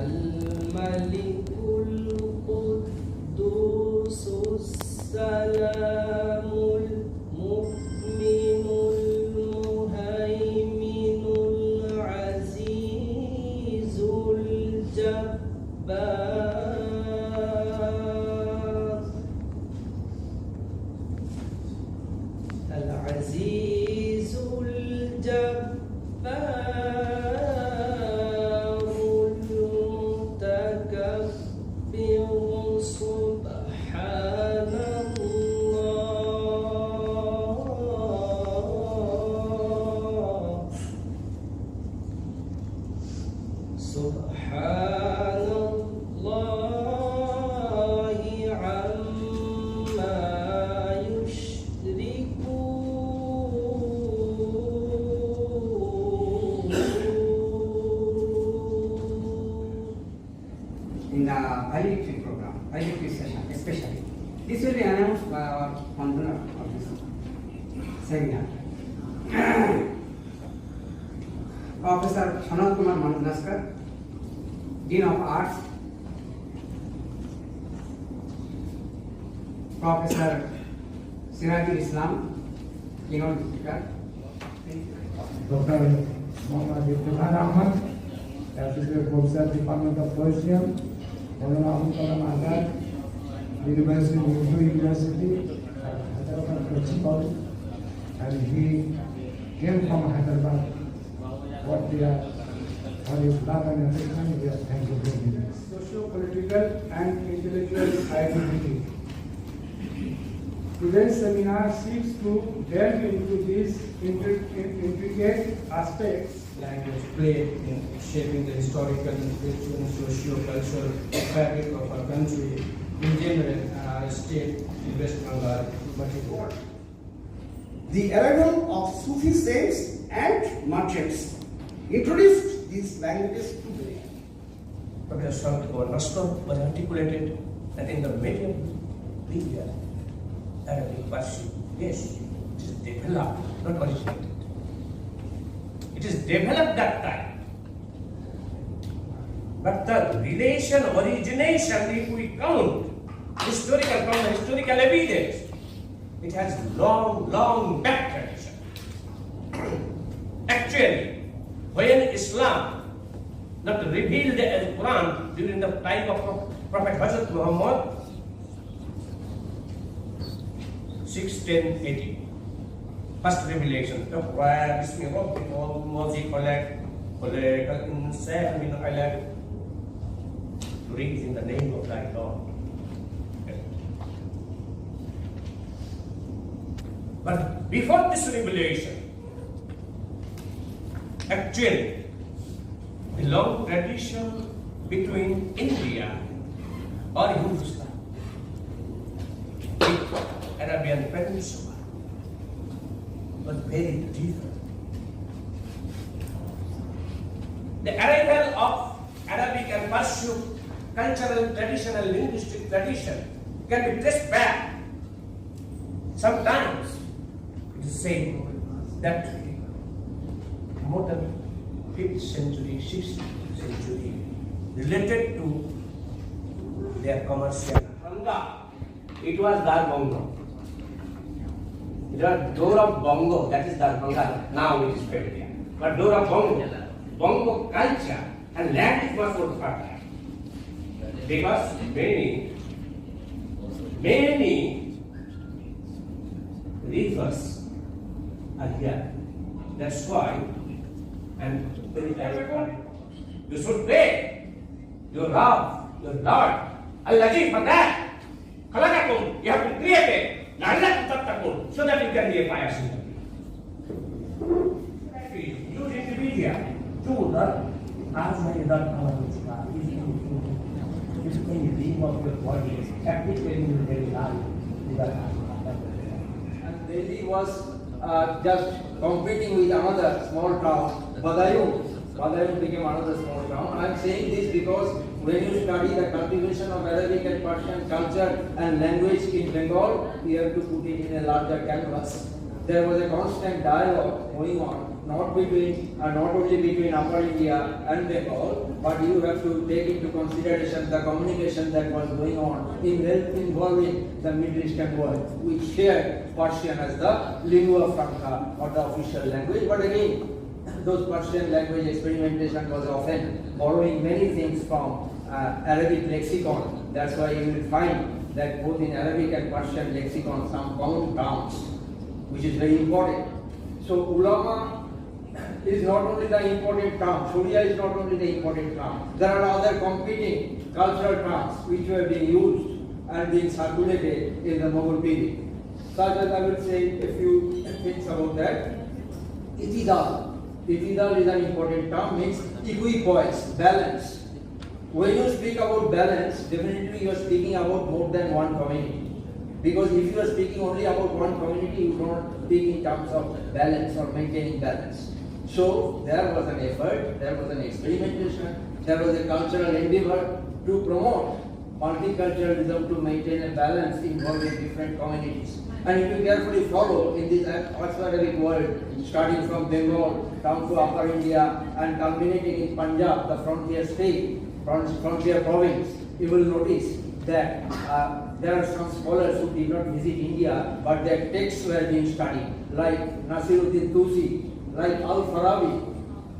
الملك القدوس السلام المؤمن المهيمن العزيز الجبار العزيز الجبار المتكبر سبحان الله سبحان الله عما يشركون. In the IELTS program, IELTS session especially, this will be announced by our convener of this seminar, Professor Sanat Kumar Mandaskar, Dean of Arts, Professor Sirajul Islam, Economic Speaker, Dr. Muhammad Ibn Ahmad, Associate Professor, Department of Persian, Maulana Abdul Kalam Azad, University, Urdu University, Hyderabad Principal, and he came from Hyderabad. What we are, for his love and affection, we are thankful to him. Socio-political and intellectual identity. Today's seminar seeks to delve into these intricate aspects. Language play in shaping the historical, intellectual, socio-cultural fabric of our country in general and our state in West Bengal particular. The arrival of Sufi saints and merchants introduced these languages to the area. Professor Sanat Kumar Naskar was articulated that in the medium period, Arabic Persian, yes, it is developed, not originated. It is developed that time. But the relation, origination, if we count historical evidence, it has long back tradition. Actually, when Islam not revealed as Quran during the time of Prophet Hazrat Muhammad, 610 AD, first revelation, the prayer, Bismillah, to read in the name of thy Lord. But before this revelation, actually, the long tradition between India or Hindustan with Arabian Peninsula was very different. The arrival of Arabic and Persian cultural, traditional, linguistic tradition can be traced back. Sometimes it is said that more than 5th century, 6th century related to their commercial. It was Darbanga. It was door of Bongo, that is Darbanga. Now it is Persian. But door of Bongo culture and language was for the first time. Because many rivers are here. That's why, and you should pray your Lord, Allah for that. Khalaqakum, you have been created, la'allakum tattaqun, so that you can be a pious individual. Use individual to learn as many learn our Islam. If any dream of your body, practically in your daily life, and Delhi was just competing with another small town, Badayun. Badayun became another small town. I am saying this because when you study the cultivation of Arabic and Persian culture and language in Bengal, we have to put it in a larger canvas. there was a constant dialogue going on, not only between Upper India and Bengal, but you have to take into consideration the communication that was going on involving the Middle Eastern world, which shared Persian as the lingua franca or the official language. But again, those Persian language experimentation was often borrowing many things from Arabic lexicon. That's why you will find that both in Arabic and Persian lexicon some common terms, which is very important. So ulama is not only the important term, Sharia is not only the important term. There are other competing cultural terms which were being used and being circulated in the Mughal period. Such as I will say a few things about that. Itidal. Itidal is an important term, means equipoise, balance. When you speak about balance, definitely you are speaking about more than one community. Because if you are speaking only about one community, you don't speak in terms of balance or maintaining balance. So there was an effort, there was an experimentation, there was a cultural endeavor to promote multiculturalism, to maintain a balance involving different communities. And if you carefully follow in this Arabic world, starting from Bengal down to Upper India and culminating in Punjab, the frontier state, frontier province, you will notice that there are some scholars who did not visit India, but their texts were being studied, like Nasiruddin Tusi, like Al-Farabi.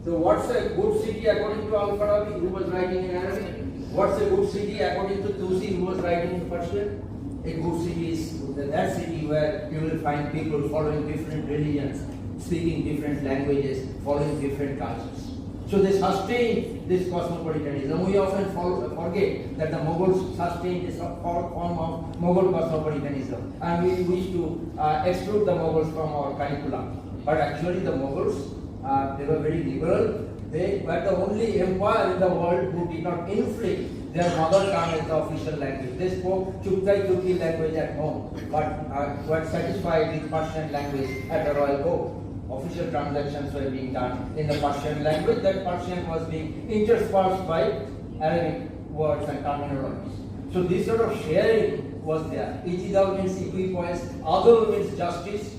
So what's a good city according to Al-Farabi, who was writing in Arabic? What's a good city according to Tusi, who was writing in Persian? A good city is that city where you will find people following different religions, speaking different languages, following different cultures. So they sustained this cosmopolitanism. We often forget that the Mughals sustained this form of Mughal cosmopolitanism, and we wish to exclude the Mughals from our curriculum. But actually the Mughals, they were very liberal. They were the only empire in the world who did not inflict their mother tongue as the official language. They spoke Chuktai Turki language at home, but were satisfied with Persian language at the royal court. Official transactions were being done in the Persian language. That Persian was being interspersed by Arabic words and terminologies. So this sort of sharing was there. Itidal means equipoise, adl means justice.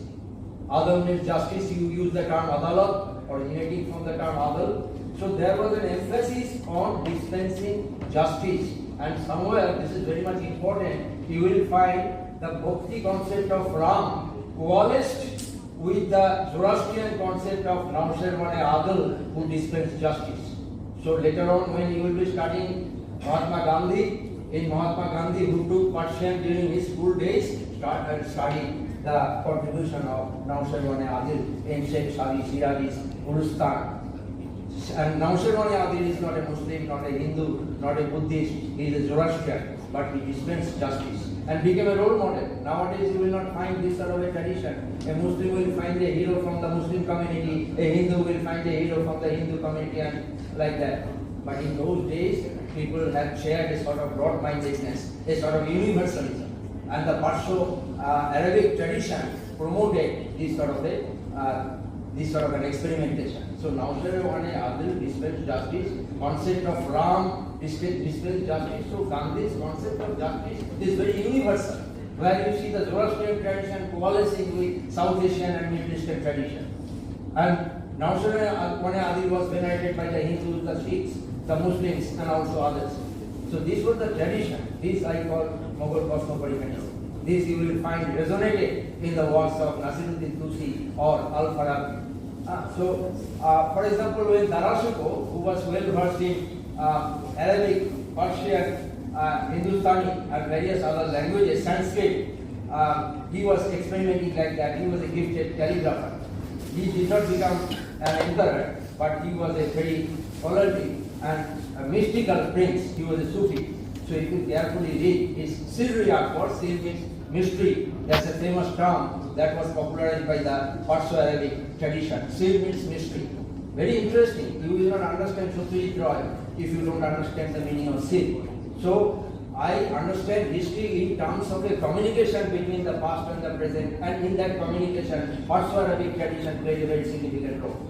Adl means justice, you use the term adalat, originating from the term adl. So there was an emphasis on dispensing justice. And somewhere, this is very much important, you will find the Bhakti concept of Ram coalesced with the Zoroastrian concept of Nausherwane Adl, who dispensed justice. So later on, when you will be studying Mahatma Gandhi, in Mahatma Gandhi, who took Persian during his school days, studied the contribution of Nausherwane Adil in Sheikh Shadi Shirazi's Gulistan. And Nausherwane Adil is not a Muslim, not a Hindu, not a Buddhist, he is a Zoroastrian, but he dispensed justice and became a role model. Nowadays you will not find this sort of a tradition. A Muslim will find a hero from the Muslim community, a Hindu will find a hero from the Hindu community, and like that. But in those days, people have shared a sort of broad-mindedness, a sort of universalism. And the Perso-Arabic tradition promoted this sort of an experimentation. So Nausherwane Adil dispensed justice, concept of Ram dispensed justice. So Gandhi's concept of justice is very universal, where you see the Zoroastrian tradition coalescing with South Asian and Middle Eastern tradition. And Nausherwane Adil was venerated by the Hindus, the Sikhs, the Muslims, and also others. So this was the tradition. This I call Mughal cosmopolitanism. This you will find resonated in the works of Nasiruddin Tusi or Al-Farabi. For example, when Darashiko, who was well versed in Arabic, Persian, Hindustani, and various other languages, Sanskrit, he was experimenting like that. He was a gifted calligrapher. He did not become an emperor, but he was a very scholarly and a mystical prince. He was a Sufi. So if you carefully read his Sirri Akbar, Sir means mystery. That's a famous term that was popularized by the Perso-Arabic tradition. Sir means mystery. Very interesting. You will not understand Sufi Roy if you don't understand the meaning of Sir. So I understand history in terms of a communication between the past and the present, and in that communication, Perso-Arabic tradition played a very significant role.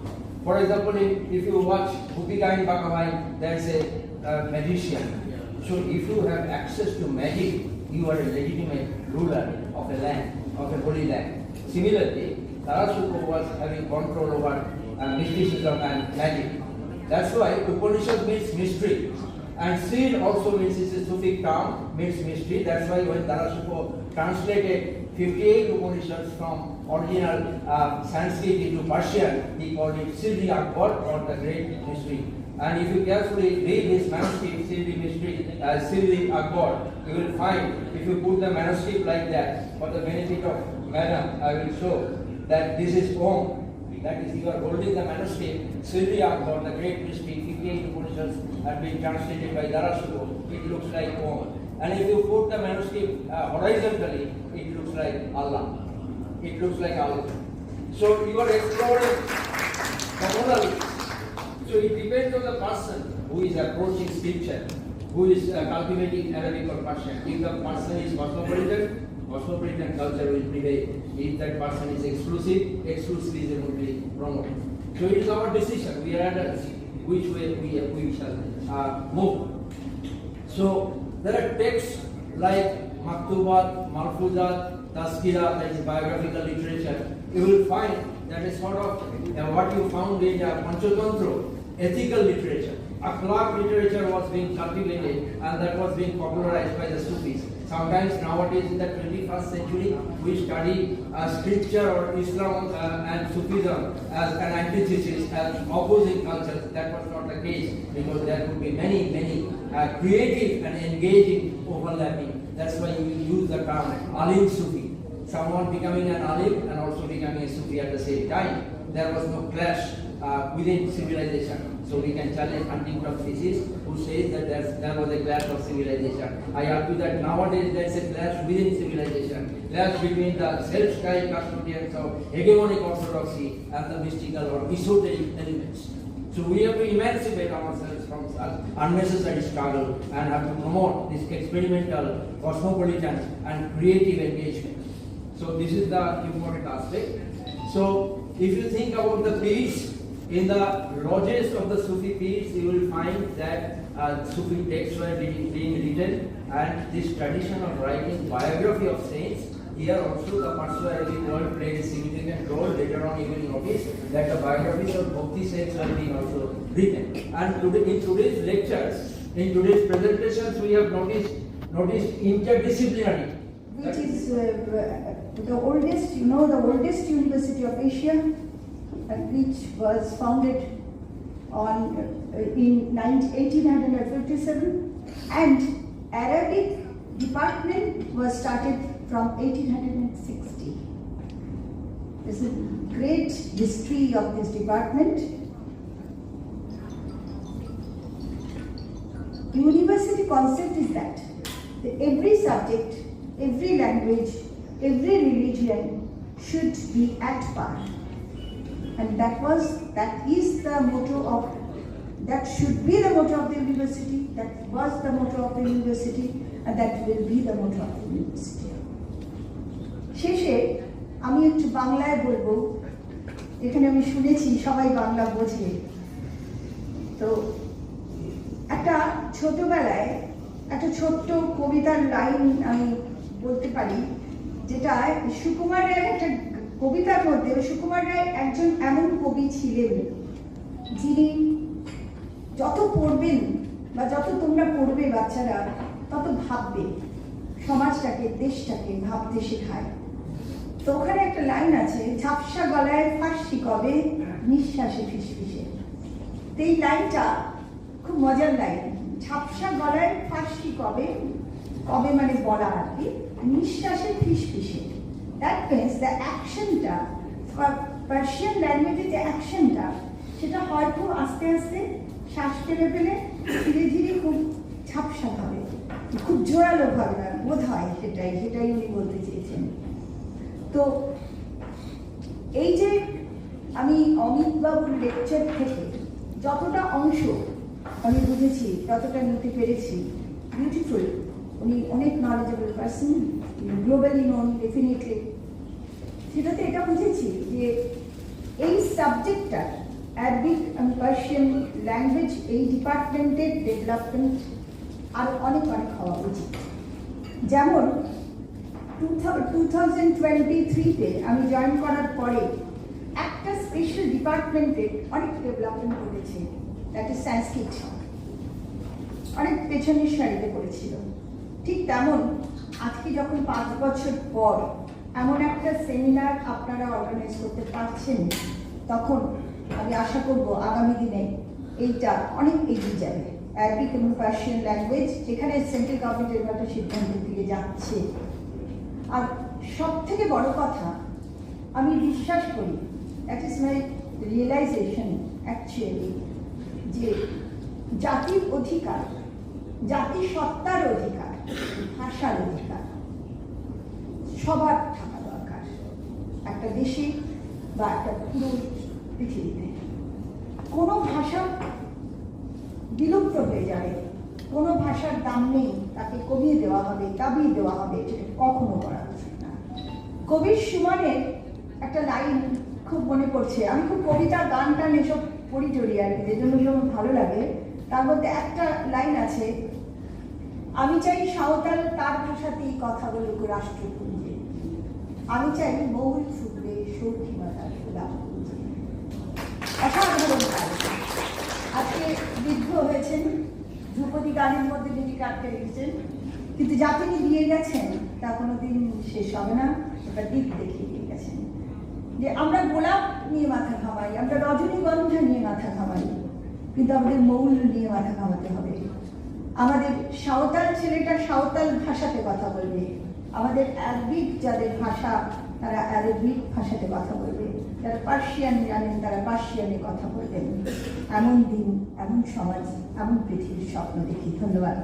For example, if you watch Bhupika in Bhagavain, there is a magician. So if you have access to magic, you are a legitimate ruler of a land, of a holy land. Similarly, Tarasuko was having control over mysticism and magic. That's why Upanishad means mystery. And Sid also means, it's a Sufi term, means mystery. That's why when Tarasuko translated 58 Upanishads from original Sanskrit into Persian, he called it Siri Akbar, or the Great Mystery. And if you carefully read his manuscript, Siri Akbar, you will find, if you put the manuscript like that, for the benefit of Madam, I will show that this is Om. That is, you are holding the manuscript, Siri Akbar, the Great Mystery, 58 Upanishads have been translated by Tarasuko. It looks like Om. And if you put the manuscript horizontally, it looks like Allah. It looks like Allah. So you are exploring the modalities. So it depends on the person who is approaching scripture, who is cultivating Arabic or Persian. If the person is cosmopolitan culture will prevail. If that person is exclusivism will be promoted. So it is our decision. We are adults. Which way we shall move. So there are texts like Maktubat, Malfuzat, Tazkira, that is biographical literature. You will find that is sort of what you found in Panchatantra, ethical literature. Akhlaq literature was being cultivated, and that was being popularized by the Sufis. Sometimes nowadays in the 21st century, we study scripture or Islam and Sufism as an antithesis, as opposing cultures. That was not the case, because there could be many creative and engaging overlapping. That's why we use the term Alim Sufi. Someone becoming an Alim and also becoming a Sufi at the same time. There was no clash within civilization. So we can challenge Huntington's thesis, who says that there was a clash of civilization. I argue that nowadays there is a clash within civilization, clash between the self-styled custodians of hegemonic orthodoxy and the mystical or esoteric elements. So we have to emancipate ourselves from such unnecessary struggle and have to promote this experimental, cosmopolitan and creative engagement. So this is the important aspect. So if you think about the peace, in the lodges of the Sufi peers, you will find that Sufi texts were being written, and this tradition of writing biography of saints, here also the Perso-Arabic world played a significant role. Later on you will notice that the biographies of Bhakti saints were being also written. And in today's lectures, in today's presentations, we have noticed interdisciplinary. Which is the oldest, the oldest university of Asia, which was founded in 1857, and Arabic department was started from 1860. There's a great history of this department. University concept is that every subject, every language, every religion should be at par. And that should be the motto of the university, that was the motto of the university, and that will be the motto of the university. শেষে আমি একটু বাংলায় বলবো, এখানে আমি শুনেছি সবাই বাংলা বোঝে। তো একটা ছোটবেলায় একটা ছোট্ট কবিতার লাইন আমি বলতে পারি, যেটা সুকুমার রায়ের একটা কবিতার মধ্যে। সুকুমার রায় একজন এমন কবি ছিলেন যিনি যত পড়বেন বা যত তোমরা পড়বে বাচ্চারা, তত ভাববে, সমাজটাকে, দেশটাকে ভাবতে শেখায়। তো ওখানে একটা লাইন আছে, ঝাপসা গলায় ফাঁসি কবে, নিঃশ্বাসে ফিসফিসে। তো এই লাইনটা খুব মজার লাইন। ঝাপসা গলায় ফাঁসি কবে, কবে মানে বলা আর কি, নিঃশ্বাসে ফিসফিসে। That means the actionটা, Persian language যে actionটা, সেটা হয় খুব আস্তে আস্তে, শ্বাস ফেলে ফেলে, ধীরে ধীরে, খুব ঝাপসা ভাবে, খুব জোরালো ভাবে না, বোধ হয় সেটাই উনি বলতে চেয়েছেন। তো এই যে আমি অমিত বাবুর লেকচার থেকে যতটা অংশ আমি বুঝেছি, ততটা নিতে পেরেছি, বিউটিফুল। উনি অনেক knowledgeable person, globally known definitely. সেটাতে এটা বুঝেছি যে এই সাবজেক্টটা, অ্যারাবিক এবং পার্সিয়ান ল্যাঙ্গুয়েজ, এই ডিপার্টমেন্টের ডেভেলপমেন্ট আর অনেক হওয়া উচিত। যেমন 2023-তে আমি জয়েন করার পরে একটা স্পেশাল ডিপার্টমেন্টে অনেক ডেভেলপমেন্ট করেছে, দ্যাট ইজ সংস্কৃত, অনেক পেছনের সারিতে পড়েছিল। ঠিক তেমন আজকে যখন 5 বছর পর এমন একটা সেমিনার আপনারা অর্গানাইজ করতে পারছেন, তখন আমি আশা করব আগামী দিনে এইটা অনেক এগিয়ে যাবে। অ্যারাবিক এবং পার্সিয়ান ল্যাঙ্গুয়েজ, যেখানে সেন্ট্রাল গভর্নমেন্টের একটা সিদ্ধান্তের দিকে যাচ্ছে। আর সব থেকে বড় কথা, আমি বিশ্বাস করি, that is my realization actually, যে জাতির অধিকার, জাতি সত্তার অধিকার, ভাষার অধিকার সবার থাকা দরকার একটা দেশে বা একটা পুরো পৃথিবীতে। কোনো ভাষা বিলুপ্ত হয়ে যাবে, কোনো ভাষার দাম নেই, তাকে কমিয়ে দেওয়া হবে, দাবিয়ে দেওয়া হবে, এটা কখনো করা উচিত না। কবির সুমনের একটা লাইন খুব মনে পড়ছে, আমি খুব কবিতা গান টান এসব পড়ি টড়ি আর কি, যে জন্য ভীষণ ভালো লাগে। তার মধ্যে একটা লাইন আছে, আমি চাই সাঁওতাল তার ভাষাতেই কথা বলুক রাষ্ট্রপুঞ্জে, আমি চাই মৌল ফুটবে সৌখিনতার গোলাপ পুঞ্জে। অসাধারণ গান। আজকে বৃদ্ধ হয়েছেন, ধ্রুপদী গানের মধ্যে যদি কাটতে রেখেছেন, কিন্তু যা তিনি দিয়ে গেছেন তা কোনোদিন শেষ হবে না। একটা দিক দেখিয়ে দিয়ে গেছেন যে আমরা গোলাপ নিয়ে মাথা ঘামাই, আমরা রজনীগন্ধা নিয়ে মাথা ঘামাই, কিন্তু আমাদের মৌল নিয়ে মাথা ঘামাতে হবে। আমাদের সাঁওতাল ছেলেটা সাঁওতাল ভাষাতে কথা বলবে, আমাদের অ্যারাবিক যাদের ভাষা তারা অ্যারাবিক ভাষাতে কথা বলবে, যারা পার্সিয়ান জানেন তারা পার্সিয়ানে কথা বলবেন। এমন দিন, এমন সমাজ, এমন পৃথিবীর স্বপ্ন দেখি। ধন্যবাদ।